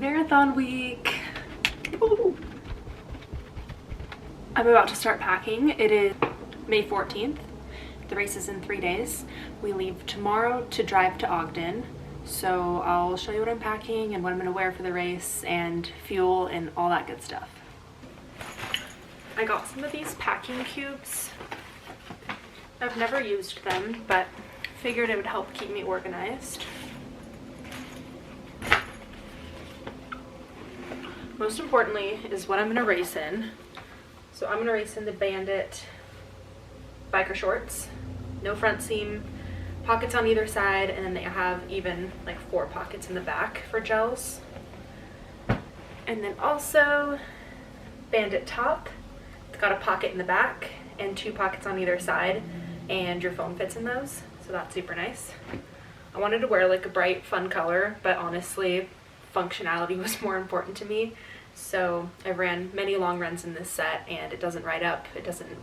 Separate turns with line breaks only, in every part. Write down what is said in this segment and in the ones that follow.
Marathon week. Ooh. I'm about to start packing. It is May 14th. The race is in 3 days. We leave tomorrow to drive to Ogden. So I'll show you what I'm packing and what I'm gonna wear for the race and fuel and all that good stuff. I got some of these packing cubes. I've never used them, but figured it would help keep me organized. Most importantly is what I'm gonna race in. So I'm gonna race in the Bandit biker shorts, no front seam, pockets on either side, and then they have even like 4 pockets in the back for gels. And then also Bandit top. It's got a pocket in the back and 2 pockets on either side, and your phone fits in those, so that's super nice. I wanted to wear like a bright, fun color, but honestly, functionality was more important to me. So I ran many long runs in this set, and it doesn't ride up, it doesn't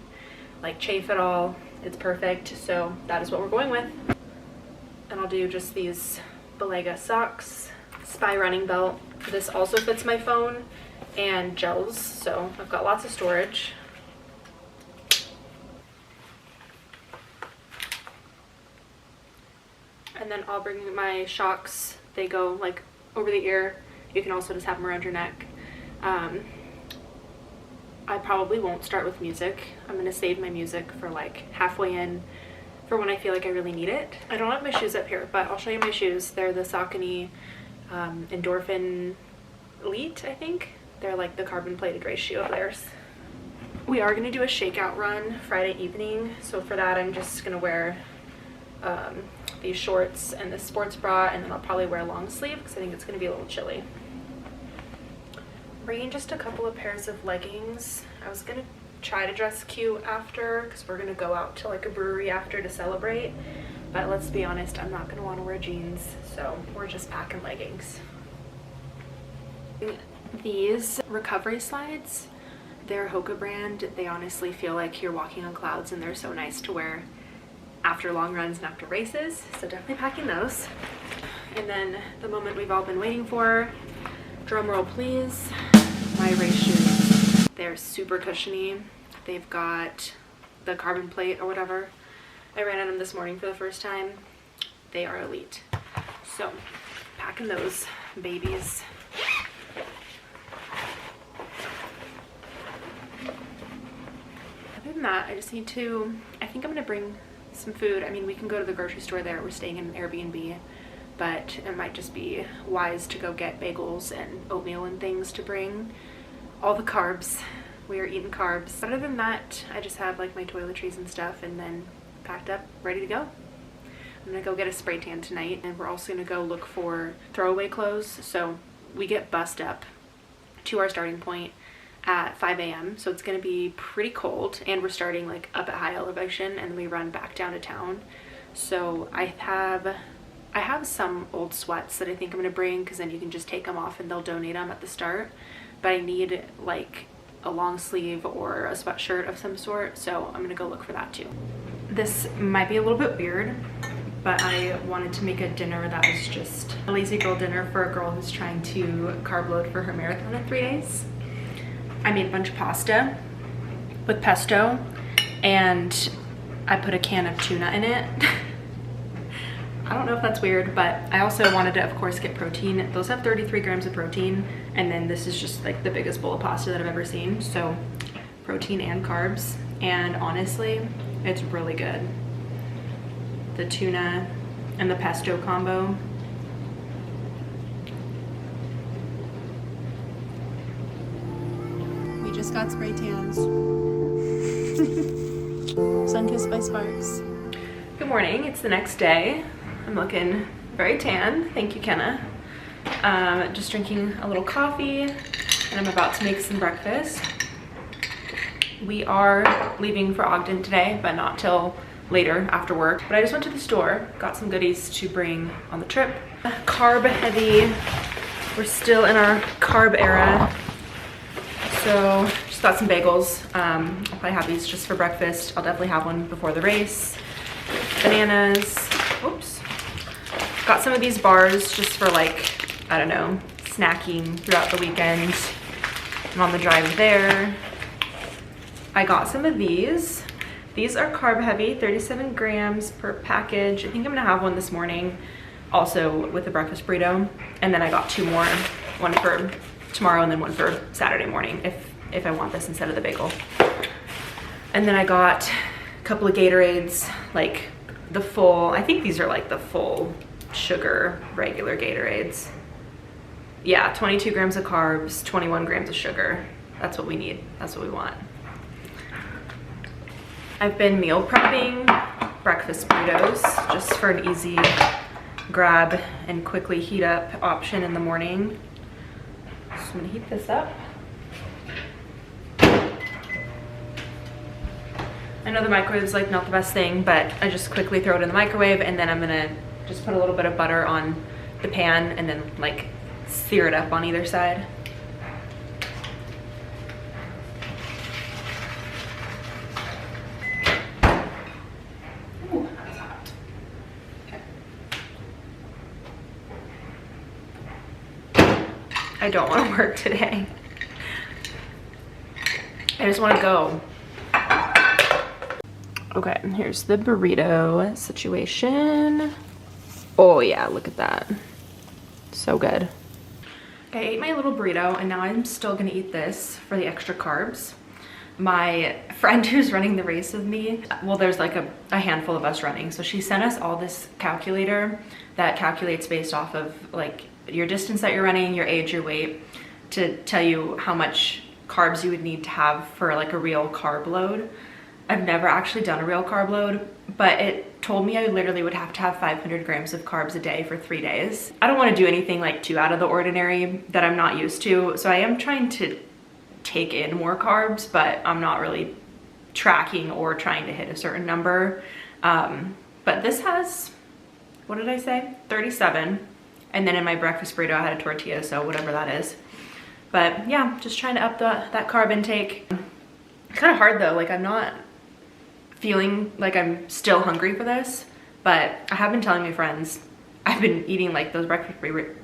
like chafe at all, it's perfect. So that is what we're going with. And I'll do just these Belega socks, Spy running belt. This also fits my phone, and gels, so I've got lots of storage. And then I'll bring my shocks. They go like over the ear. You can also just have them around your neck. I probably won't start with music. I'm gonna save my music for like halfway in for when I feel like I really need it. I don't have my shoes up here, but I'll show you my shoes. They're the Saucony Endorphin Elite, I think. They're like the carbon plated race shoe of theirs. We are gonna do a shakeout run Friday evening. So for that, I'm just gonna wear these shorts and this sports bra, and then I'll probably wear a long sleeve because I think it's gonna be a little chilly. Bringing just a couple of pairs of leggings. I was gonna try to dress cute after because we're gonna go out to like a brewery after to celebrate, but let's be honest, I'm not gonna want to wear jeans, so we're just packing leggings. These recovery slides, they're Hoka brand. They honestly feel like you're walking on clouds, and they're so nice to wear after long runs and after races, so definitely packing those. And then the moment we've all been waiting for, drum roll please, my race shoes. They're super cushiony. They've got the carbon plate or whatever. I ran in them this morning for the first time. They are elite. So packing those babies. Other than that, I just need to, I think I'm gonna bring some food. I mean, we can go to the grocery store there. We're staying in an Airbnb, but it might just be wise to go get bagels and oatmeal and things to bring. All the carbs. We are eating carbs. Other than that, I just have like my toiletries and stuff, and then packed up, ready to go. I'm gonna go get a spray tan tonight, and we're also gonna go look for throwaway clothes. So we get bussed up to our starting point at 5 a.m. so it's gonna be pretty cold, and we're starting like up at high elevation, and then we run back down to town. So I have some old sweats that I think I'm gonna bring, because then you can just take them off and they'll donate them at the start, but I need like a long sleeve or a sweatshirt of some sort, so I'm gonna go look for that too. This might be a little bit weird, but I wanted to make a dinner that was just a lazy girl dinner for a girl who's trying to carb load for her marathon in 3 days. I made a bunch of pasta with pesto, and I put a can of tuna in it. I don't know if that's weird, but I also wanted to, of course, get protein. Those have 33 grams of protein, and then this is just like the biggest bowl of pasta that I've ever seen. So protein and carbs, and honestly, it's really good. The tuna and the pesto combo.
We just got spray tans. Sun-kissed by sparks.
Good morning, it's the next day. I'm looking very tan, thank you, Kenna. Just drinking a little coffee, and I'm about to make some breakfast. We are leaving for Ogden today, but not till later after work. But I just went to the store, got some goodies to bring on the trip. Carb heavy, we're still in our carb era. So just got some bagels. I'll probably have these just for breakfast. I'll definitely have one before the race. Bananas, oops. Got some of these bars just for like, I don't know, snacking throughout the weekend. I'm on the drive there. I got some of these. These are carb heavy, 37 grams per package. I think I'm gonna have one this morning, also with the breakfast burrito. And then I got 2 more, one for tomorrow and then one for Saturday morning if I want this instead of the bagel. And then I got a couple of Gatorades, like the full, I think these are like the full sugar regular Gatorades. Yeah, 22 grams of carbs, 21 grams of sugar. That's what we need, that's what we want. I've been meal prepping breakfast burritos just for an easy grab and quickly heat up option in the morning. So I'm gonna heat this up. I know the microwave is like not the best thing, but I just quickly throw it in the microwave, and then I'm gonna just put a little bit of butter on the pan and then like sear it up on either side. Ooh, that's hot. Okay. I don't want to work today. I just want to go. Okay, here's the burrito situation. Oh yeah, look at that. So good. Okay, I ate my little burrito and now I'm still gonna eat this for the extra carbs. My friend who's running the race with me, well, there's like a handful of us running, so she sent us all this calculator that calculates based off of like your distance that you're running, your age, your weight, to tell you how much carbs you would need to have for like a real carb load. I've never actually done a real carb load, but it told me I literally would have to have 500 grams of carbs a day for 3 days. I don't want to do anything like too out of the ordinary that I'm not used to, so I am trying to take in more carbs, but I'm not really tracking or trying to hit a certain number. But this has, what did I say? 37. And then in my breakfast burrito, I had a tortilla, so whatever that is. But yeah, just trying to up that carb intake. It's kind of hard though, like I'm not feeling like I'm still hungry for this, but I have been telling my friends, I've been eating like those breakfast burritos.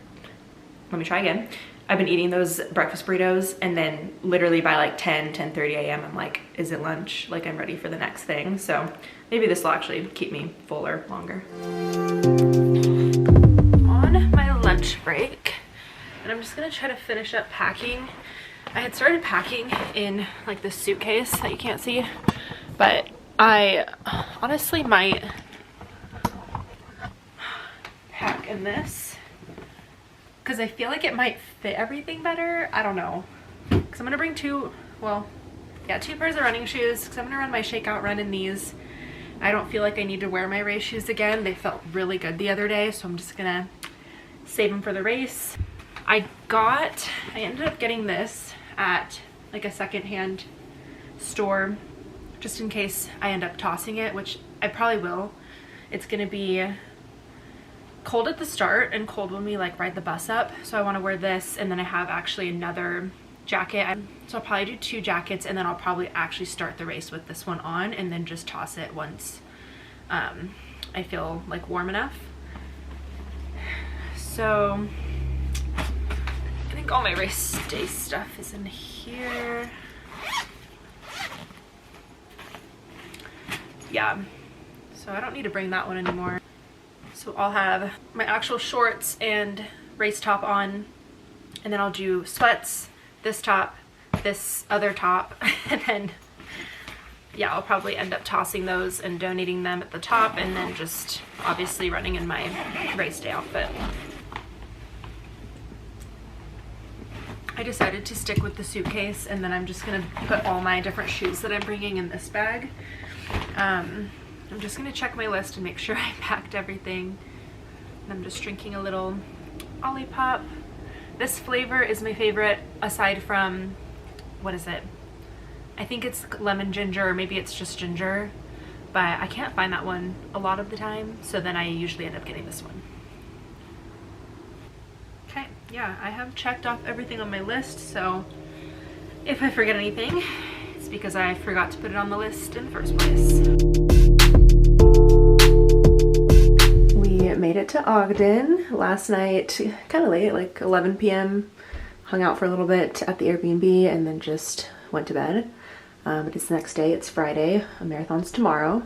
Let me try again. I've been eating those breakfast burritos, and then literally by like 10:30 a.m. I'm like, is it lunch? Like I'm ready for the next thing. So maybe this will actually keep me fuller longer. On my lunch break, and I'm just gonna try to finish up packing. I had started packing in like this suitcase that you can't see, but I honestly might pack in this because I feel like it might fit everything better. I don't know, because I'm gonna bring 2 pairs of running shoes because I'm gonna run my shakeout run in these. I don't feel like I need to wear my race shoes again. They felt really good the other day, so I'm just gonna save them for the race. I ended up getting this at like a secondhand store just in case I end up tossing it, which I probably will. It's gonna be cold at the start and cold when we like ride the bus up, so I want to wear this, and then I have actually another jacket, so I'll probably do 2 jackets, and then I'll probably actually start the race with this one on and then just toss it once I feel like warm enough. So I think all my race day stuff is in here. Yeah, so I don't need to bring that one anymore. So I'll have my actual shorts and race top on, and then I'll do sweats, this top, this other top, and then yeah, I'll probably end up tossing those and donating them at the top, and then just obviously running in my race day outfit. I decided to stick with the suitcase, and then I'm just gonna put all my different shoes that I'm bringing in this bag. I'm just gonna check my list and make sure I packed everything. And I'm just drinking a little Olipop. This flavor is my favorite aside from, what is it? I think it's lemon ginger, or maybe it's just ginger, but I can't find that one a lot of the time, so then I usually end up getting this one. Okay, yeah, I have checked off everything on my list, so if I forget anything, it's because I forgot to put it on the list in the first place. We made it to Ogden last night, kind of late, like 11 p.m. Hung out for a little bit at the Airbnb and then just went to bed. It's the next day, it's Friday, a marathon's tomorrow,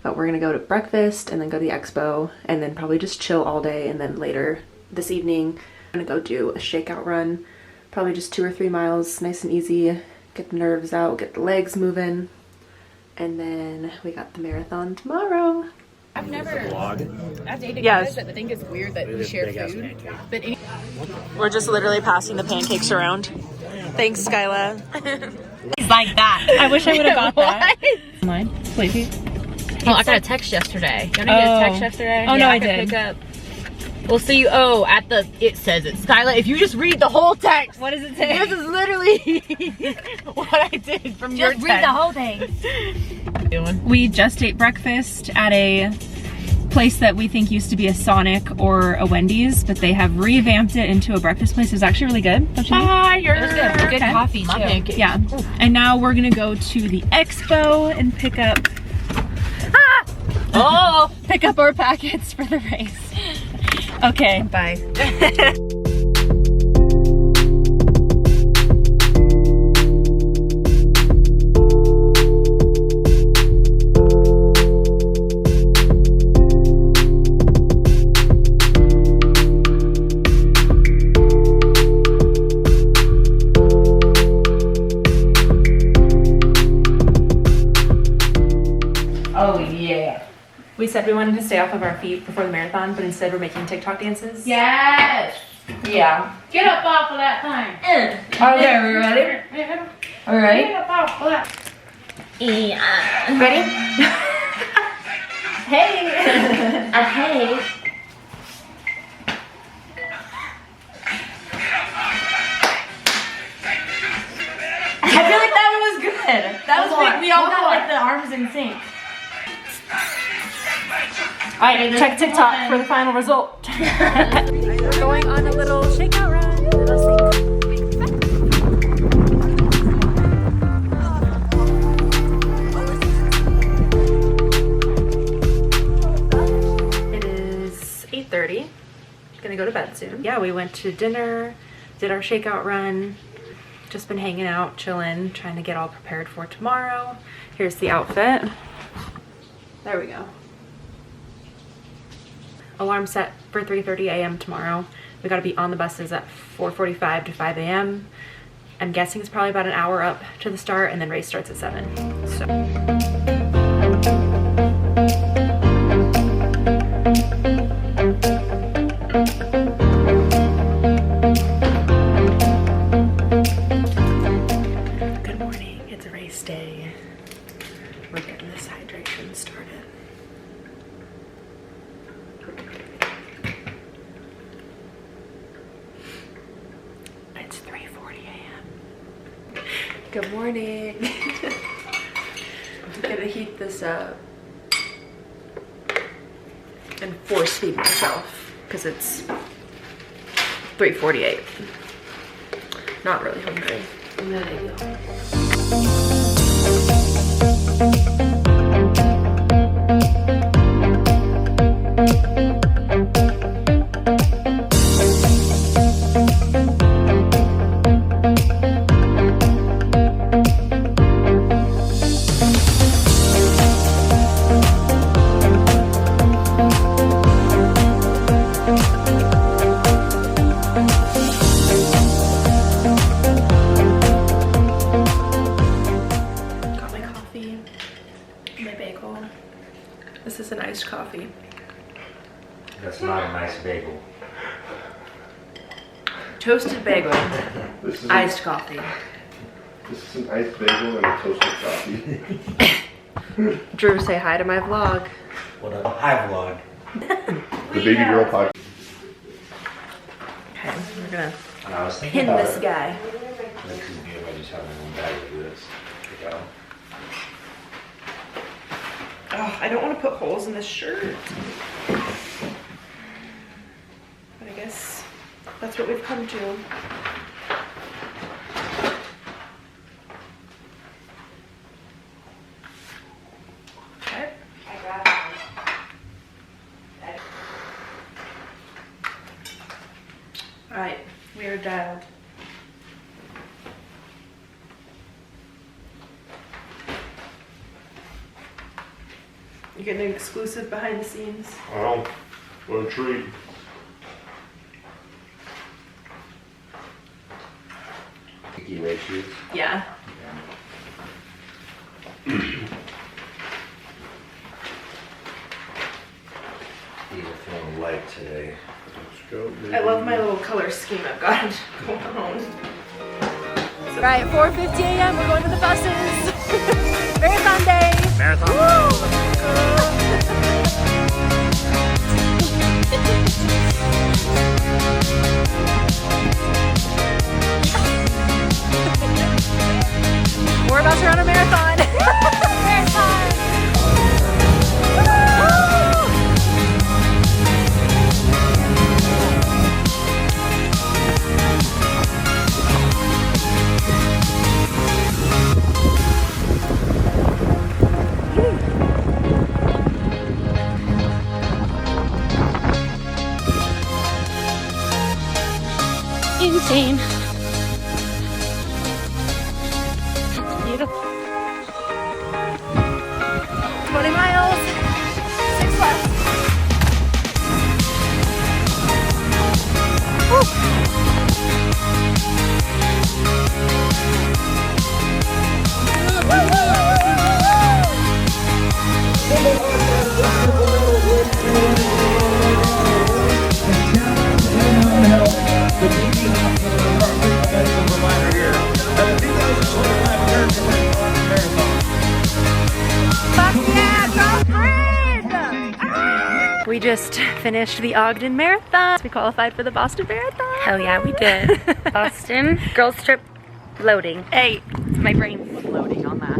but we're gonna go to breakfast and then go to the expo and then probably just chill all day, and then later this evening I'm gonna go do a shakeout run, probably just 2 or 3 miles, nice and easy, get the nerves out, get the legs moving, and then we got the marathon tomorrow.
I've dated
Yes.
guys that think it's weird that we share food, but
We're just literally passing the pancakes around. Thanks, Skyla.
it's like that.
I wish I would have got that.
Mine?
Wait,
Oh, I got a text yesterday. You know, get a text yesterday?
Oh, no, I
could
did.
Pick up. We'll see you. Oh, at the, it says it. Skyla, if you just read the whole text.
what does it say?
This is literally what I did from your text.
Just read the whole thing. We just ate breakfast at a place that we think used to be a Sonic or a Wendy's, but they have revamped it into a breakfast place. It was actually really good. Don't you think?
Fire! It was good. Good
Okay.
coffee, too.
Yeah. And now we're gonna go to the expo and pick up pick up our packets for the race. Okay, bye.
Oh, yeah.
We said we wanted to stay off of our feet before the marathon, but instead we're making TikTok dances.
Yes! Yeah. Get up off of that thing. Okay, are we ready? Are we ready? Get up off of that. Yeah.
Ready?
Hey. Hey. I feel like that one was good. That was big. We all got like the arms in sync.
Alright, check TikTok for the final result. We're going on a little shakeout run. It is 8:30. Gonna go to bed soon. Yeah, we went to dinner, did our shakeout run, just been hanging out, chilling, trying to get all prepared for tomorrow. Here's the outfit. There we go. Alarm set for 3:30 a.m. tomorrow. We gotta be on the buses at 4:45 to 5 a.m. I'm guessing it's probably about an hour up to the start, and then race starts at 7. So. Good morning, it's a race day. We're getting this hydration started. It's 3:40 a.m. Good morning. I'm gonna heat this up and force feed myself because it's 3:48. Not really hungry. No big deal. Got my coffee, my bagel. This is an iced coffee.
That's not a nice bagel.
Toasted bagel,
This is
iced coffee.
This is an iced bagel and a toasted coffee.
Drew, say hi to my vlog.
What a high vlog.
The baby girl podcast.
Okay, we're gonna
And I was thinking
pin
about
this
it.
guy.
This is good if I just have my own bag like this. Pick out.
Oh, I don't want to put holes in this shirt. But I guess that's what we've come to. Okay. You getting an exclusive behind the scenes?
Oh, what a treat.
Sticky red shoes.
Yeah.
These are feeling light today.
Let's go, baby.
I love my little color scheme I've got going on.
Right, 4:50 a.m. We're going to the buses. Marathon day.
Marathon.
We're about to run a marathon. Marathon. Insane. Beautiful. 20 miles, 6 left. We just finished the Ogden Marathon. We qualified for the Boston Marathon.
Hell yeah, we did. Boston, girls trip, loading.
Hey, my brain was loading on that.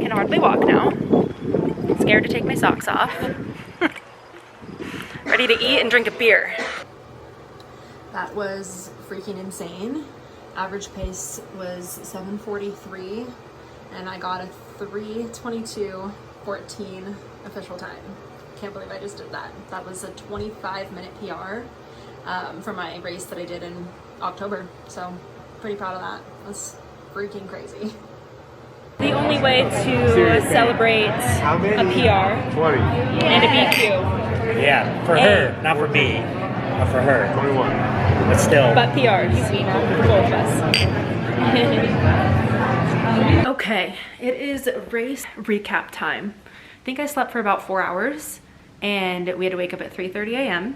Can hardly walk now. Scared to take my socks off. Ready to eat and drink a beer. That was freaking insane. Average pace was 7:43 and I got a 3:22:14 official time. Can't believe I just did that. That was a 25-minute PR for my race that I did in October. So pretty proud of that. That's freaking crazy. The only way to celebrate a PR
20.
and a BQ.
Yeah, for her, not for me, but for her.
21.
But still.
But PRs for both of us. Okay, it is race recap time. I think I slept for about 4 hours and we had to wake up at 3:30 a.m.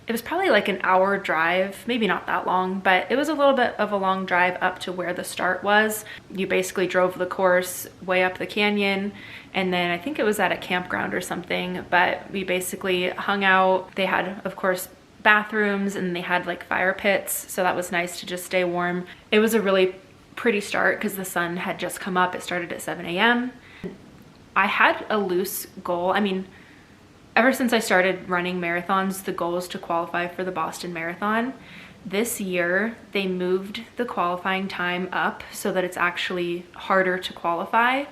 It was probably like an hour drive, maybe not that long, but it was a little bit of a long drive up to where the start was. You basically drove the course way up the canyon and then I think it was at a campground or something, but we basically hung out. They had, of course, bathrooms and they had like fire pits, so that was nice to just stay warm. It was a really pretty start because the sun had just come up. It started at 7 a.m. I had a loose goal. I mean, ever since I started running marathons, the goal is to qualify for the Boston Marathon. This year, they moved the qualifying time up so that it's actually harder to qualify.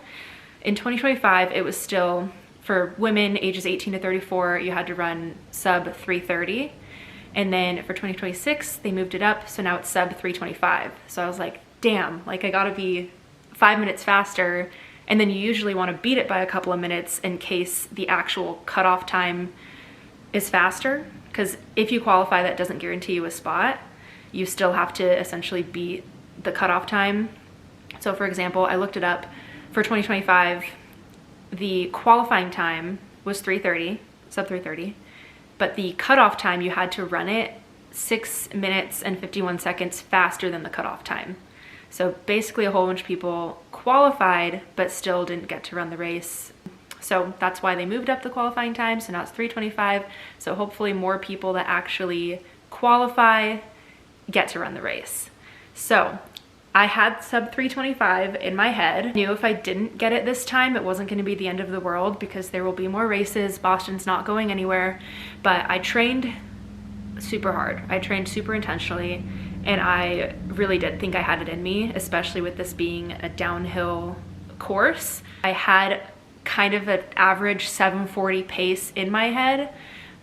In 2025, it was still, for women ages 18 to 34, you had to run sub 3:30. And then for 2026, they moved it up, so now it's sub 3:25. So I was like, damn, like I gotta be 5 minutes faster. And then you usually want to beat it by a couple of minutes in case the actual cutoff time is faster. Because if you qualify, that doesn't guarantee you a spot. You still have to essentially beat the cutoff time. So for example, I looked it up. For 2025, the qualifying time was 3:30, sub 3:30. But the cutoff time, you had to run it 6 minutes and 51 seconds faster than the cutoff time. So basically a whole bunch of people qualified, but still didn't get to run the race. So that's why they moved up the qualifying time. So now it's 3:25. So hopefully more people that actually qualify get to run the race. So I had sub 3:25 in my head. I knew if I didn't get it this time, it wasn't going to be the end of the world because there will be more races. Boston's not going anywhere. But I trained super hard. I trained super intentionally. And I really did think I had it in me, especially with this being a downhill course. I had kind of an average 7:40 pace in my head,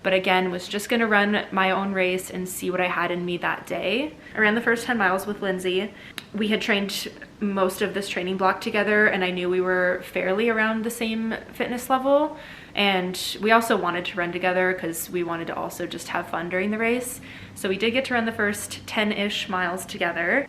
but again, was just gonna run my own race and see what I had in me that day. I ran the first 10 miles with Lindsay. We had trained most of this training block together, and I knew we were fairly around the same fitness level. And we also wanted to run together because we wanted to also just have fun during the race. So we did get to run the first 10-ish miles together.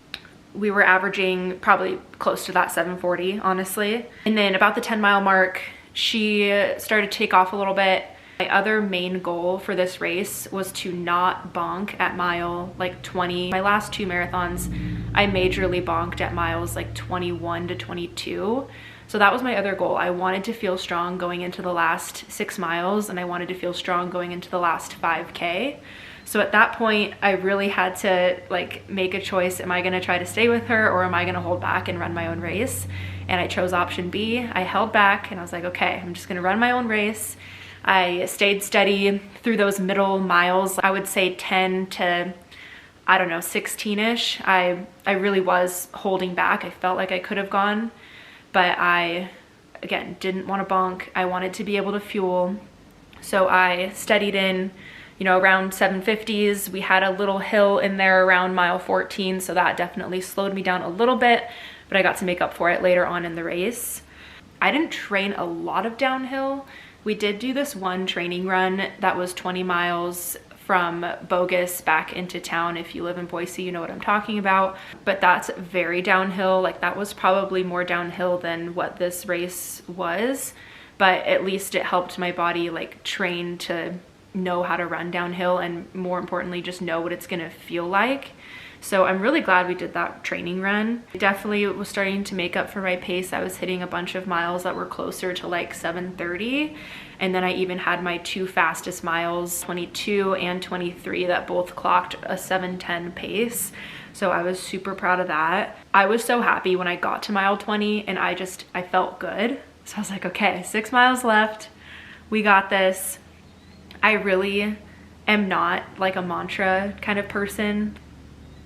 We were averaging probably close to that 7:40, honestly. And then about the 10-mile mark, she started to take off a little bit. My other main goal for this race was to not bonk at mile like 20. My last 2 marathons, I majorly bonked at miles like 21 to 22. So that was my other goal. I wanted to feel strong going into the last 6 miles, and I wanted to feel strong going into the last 5K. So at that point, I really had to like make a choice. Am I gonna try to stay with her, or am I gonna hold back and run my own race? And I chose option B. I held back and I was like, okay, I'm just gonna run my own race. I stayed steady through those middle miles. I would say 10 to, I don't know, 16-ish. I really was holding back. I felt like I could have gone, but I, again, didn't want to bonk. I wanted to be able to fuel. So I steadied in, you know, around 750s. We had a little hill in there around mile 14, so that definitely slowed me down a little bit, but I got to make up for it later on in the race. I didn't train a lot of downhill. We did do this one training run that was 20 miles from Bogus back into town. If you live in Boise, you know what I'm talking about. But that's very downhill. Like, that was probably more downhill than what this race was. But at least it helped my body like train to know how to run downhill, and more importantly, just know what it's gonna feel like. So I'm really glad we did that training run. I definitely was starting to make up for my pace. I was hitting a bunch of miles that were closer to like 7:30. And then I even had my 2 fastest miles, 22 and 23, that both clocked a 7:10 pace. So I was super proud of that. I was so happy when I got to mile 20, and I felt good. So I was like, okay, 6 miles left. We got this. I really am not like a mantra kind of person.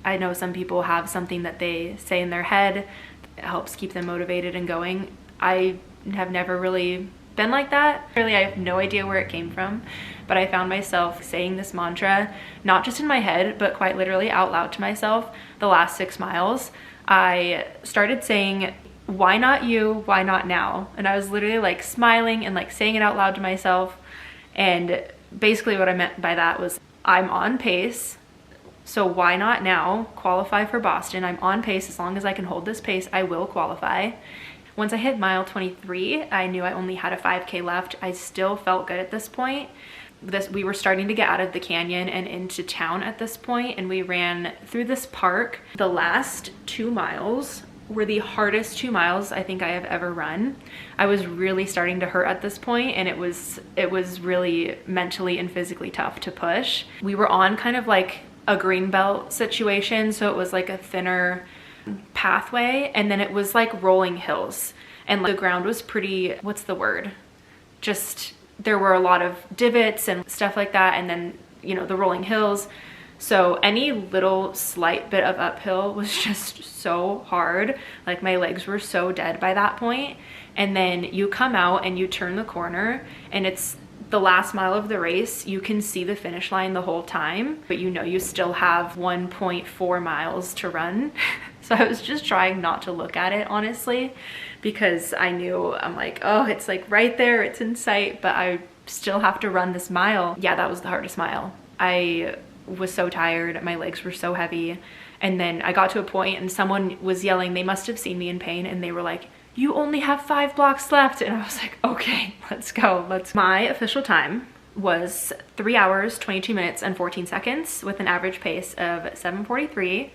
I know some people have something that they say in their head that helps keep them motivated and going. I have never really been like that. Really, I have no idea where it came from, but I found myself saying this mantra, not just in my head, but quite literally out loud to myself the last 6 miles. I started saying, why not you? Why not now? And I was literally like smiling and like saying it out loud to myself. And basically what I meant by that was, I'm on pace. So why not now qualify for Boston? I'm on pace. As long as I can hold this pace, I will qualify. Once I hit mile 23, I knew I only had a 5K left. I still felt good at this point. We were starting to get out of the canyon and into town at this point, and we ran through this park. The last 2 miles were the hardest 2 miles I think I have ever run. I was really starting to hurt at this point, and it was really mentally and physically tough to push. We were on kind of like a green belt situation, so it was like a thinner pathway, and then it was like rolling hills, and like the ground was pretty, what's the word, just there were a lot of divots and stuff like that, and then, you know, the rolling hills. So any little slight bit of uphill was just so hard. Like, my legs were so dead by that point. And then you come out and you turn the corner, and it's the last mile of the race. You can see the finish line the whole time, but you know you still have 1.4 miles to run. So I was just trying not to look at it, honestly, because I knew, I'm like, oh, it's like right there, it's in sight, but I still have to run this mile. Yeah, that was the hardest mile. I was so tired, my legs were so heavy. And then I got to a point and someone was yelling. They must have seen me in pain, and they were like, you only have 5 blocks left. And I was like, okay, let's go. My official time was 3 hours, 22 minutes and 14 seconds with an average pace of 7:43.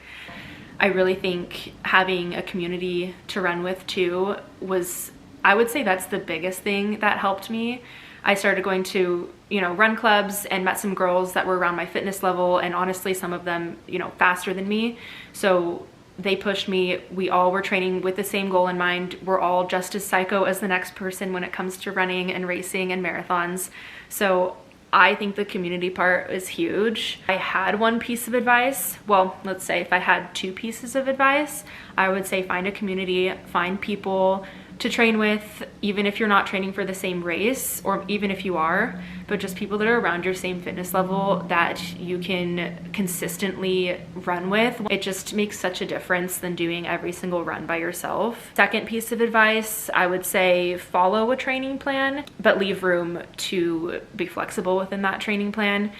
I really think having a community to run with too was, I would say that's the biggest thing that helped me. I started going to, you know, run clubs and met some girls that were around my fitness level, and honestly, some of them, you know, faster than me. So they pushed me. We all were training with the same goal in mind. We're all just as psycho as the next person when it comes to running and racing and marathons. So I think the community part is huge. I had one piece of advice. Well, let's say if I had 2 pieces of advice, I would say find a community, find people to train with, even if you're not training for the same race, or even if you are, but just people that are around your same fitness level that you can consistently run with. It just makes such a difference than doing every single run by yourself. Second piece of advice, I would say follow a training plan, but leave room to be flexible within that training plan.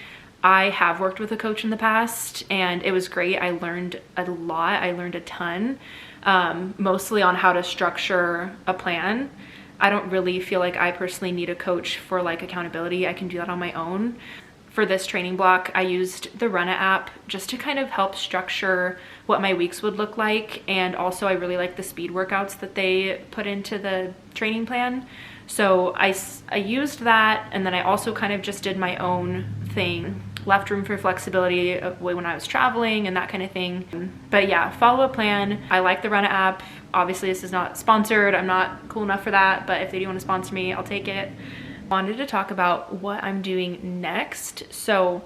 I have worked with a coach in the past and it was great. I learned a lot. I learned a ton, mostly on how to structure a plan. I don't really feel like I personally need a coach for like accountability. I can do that on my own. For this training block, I used the Runna app just to kind of help structure what my weeks would look like. And also I really like the speed workouts that they put into the training plan. So I used that, and then I also kind of just did my own thing. Left room for flexibility when I was traveling and that kind of thing. But yeah, follow a plan. I like the Runna app. Obviously this is not sponsored. I'm not cool enough for that, but if they do want to sponsor me, I'll take it. Wanted to talk about what I'm doing next. So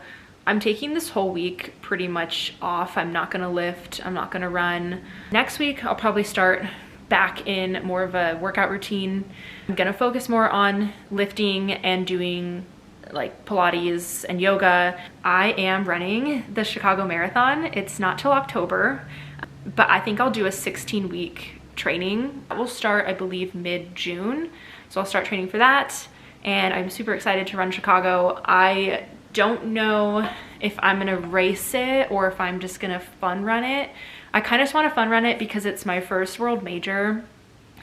I'm taking this whole week pretty much off. I'm not gonna lift, I'm not gonna run. Next week, I'll probably start back in more of a workout routine. I'm gonna focus more on lifting and doing like Pilates and yoga. I am running the Chicago Marathon. It's not till October, but I think I'll do a 16-week training. We'll start, I believe, mid-June. So I'll start training for that. And I'm super excited to run Chicago. I don't know if I'm gonna race it or if I'm just gonna fun run it. I kind of just want to fun run it because it's my first world major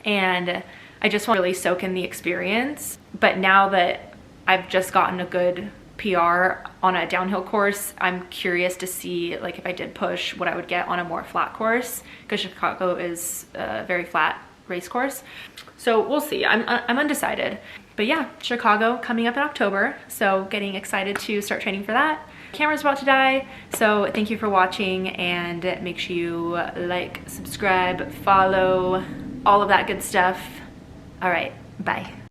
and I just want to really soak in the experience. But now that I've just gotten a good PR on a downhill course, I'm curious to see like if I did push what I would get on a more flat course, because Chicago is a very flat race course. So we'll see. I'm undecided. But yeah, Chicago coming up in October, so getting excited to start training for that. Camera's about to die, so thank you for watching, and make sure you like, subscribe, follow, all of that good stuff. All right, bye.